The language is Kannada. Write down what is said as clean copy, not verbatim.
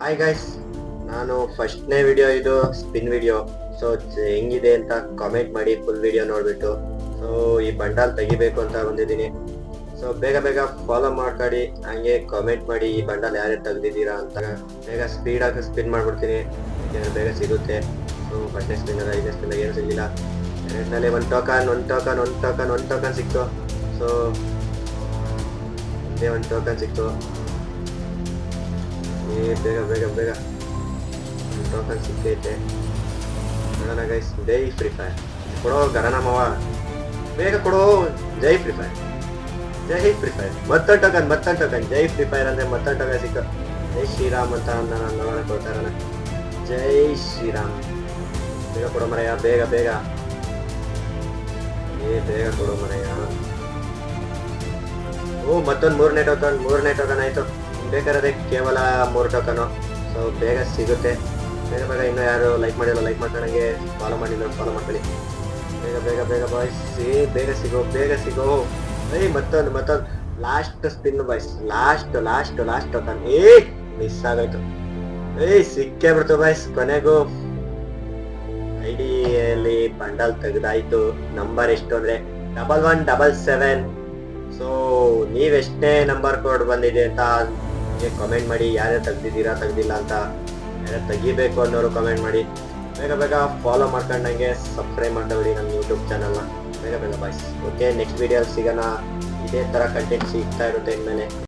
ಹಾಯ್ ಗೈಸ್, ನಾನು ಫಸ್ಟ್ನೇ ವಿಡಿಯೋ ಇದು ಸ್ಪಿನ್ ವಿಡಿಯೋ. ಸೊ ಹೆಂಗಿದೆ ಅಂತ ಕಾಮೆಂಟ್ ಮಾಡಿ ಫುಲ್ ವಿಡಿಯೋ ನೋಡ್ಬಿಟ್ಟು. ಸೊ ಈ ಬಂಡಲ್ ತೆಗಿಬೇಕು ಅಂತ ಬಂದಿದ್ದೀನಿ. ಸೊ ಬೇಗ ಬೇಗ ಫಾಲೋ ಮಾಡ್ಕೊಳ್ಳಿ, ಹಂಗೆ ಕಾಮೆಂಟ್ ಮಾಡಿ ಈ ಬಂಡಲ್ ಯಾರ್ಯಾರು ತೆಗ್ದಿದ್ದೀರಾ ಅಂತ. ಬೇಗ ಸ್ಪೀಡಾಗಿ ಸ್ಪಿನ್ ಮಾಡ್ಬಿಡ್ತೀನಿ, ಯಾಕೆಂದ್ರೆ ಬೇಗ ಸಿಗುತ್ತೆ. ಸೊ ಫಸ್ಟ್ನೇ ಸ್ಪಿನ್ ಅಲ್ಲ, ಐದನೇ ಸ್ಪಿನ್ ಏನು ಸಿಗಲಿಲ್ಲ. ಎರಡನೇಲಿ ಒಂದು ಟೋಕನ್ ಸಿಕ್ತು. ಸೊ ಇದೇ ಒಂದು ಟೋಕನ್ ಸಿಕ್ತು. ಬೇಗ ಬೇಗ ಬೇಗ ಟೋಕನ್ ಸಿಕ್ಕೈತೆ. ನೋಡೋಣ ಗೈಸ್. ಜೈ ಫ್ರೀ ಫೈರ್ ಕೊಡೋ ಗರಣ ಮಾವ, ಬೇಗ ಕೊಡೋ. ಜೈ ಫ್ರೀ ಫೈರ್, ಜೈ ಫ್ರೀ ಫೈರ್. ಮತ್ತೊಂದು ಟೋಕನ್. ಜೈ ಫ್ರೀ ಫೈರ್ ಅಂದ್ರೆ ಮತ್ತೊಂದು ಟೋಕನ್ ಸಿಕ್ತು. ಜೈ ಶ್ರೀರಾಮ್ ಅಂತ ನಾನು ನೋಡೋಣ ಕೊಡ್ತಾರ. ಜೈ ಶ್ರೀರಾಮ್. ಬೇಗ ಕೊಡೋ ಮರಯ್ಯ, ಬೇಗ ಬೇಗ ಬೇಗ ಕೊಡೋ ಮರಯ್ಯ. ಓ ಮತ್ತೊಂದು ಮೂರನೇ ಟೋಕನ್ ಆಯ್ತು. ಬೇಕಾದ್ರೆ ಕೇವಲ 3 ಟೋಕನು. ಸೊ ಬೇಗ ಸಿಗುತ್ತೆ. ಬೇಗ ಬೇಗ ಇನ್ನೂ ಯಾರು ಲೈಕ್ ಮಾಡಿಲ್ಲ, ಲೈಕ್ ಮಾಡ್ಕೊಂಡಂಗೆ ಫಾಲೋ ಮಾಡಿಲ್ಲ, ಫಾಲೋ ಮಾಡ್ಕೊಳ್ಳಿ. ಬೇಗ ಬೇಗ ಬೇಗ ಬಾಯ್ಸ್, ಬೇಗ ಸಿಗೋ. ಮತ್ತೊಂದು last spin boys. Last token. Miss ಆಗೋಯ್ತು. ಸಿಕ್ಕೇ ಬಿಡ್ತು ಬಾಯ್ಸ್. ಕೊನೆಗೂ ಐಡಿಯಲ್ಲಿ ಬಂಡಲ್ ತೆಗ್ದಾಯ್ತು. ನಂಬರ್ ಎಷ್ಟು ಅಂದ್ರೆ 1177. ಸೊ ನೀವೆಷ್ಟೇ ನಂಬರ್ ಕೋಡ್ ಬಂದಿದೆ ಅಂತ ಕಾಮೆಂಟ್ ಮಾಡಿ. ಯಾರ್ಯಾರು ತೆಗ್ದಿಲ್ಲ ಅಂತ, ಯಾರ್ಯಾರು ತೆಗಿಬೇಕು ಅನ್ನೋರು ಕಾಮೆಂಟ್ ಮಾಡಿ. ಬೇಗ ಬೇಗ ಫಾಲೋ ಮಾಡ್ಕೊಂಡಂಗೆ ಸಬ್ಸ್ಕ್ರೈಬ್ ಮಾಡ್ಕೊಳ್ಳಿ ನಮ್ಮ ಯೂಟ್ಯೂಬ್ ಚಾನಲ್ನ. ಬೇಗ ಬಾಯ್ಸ್. ಓಕೆ, ನೆಕ್ಸ್ಟ್ ವಿಡಿಯೋ ಸಿಗೋಣ. ಇದೇ ಥರ ಕಂಟೆಂಟ್ ಸಿಗ್ತಾ ಇರುತ್ತೆ ಇನ್ಮೇಲೆ.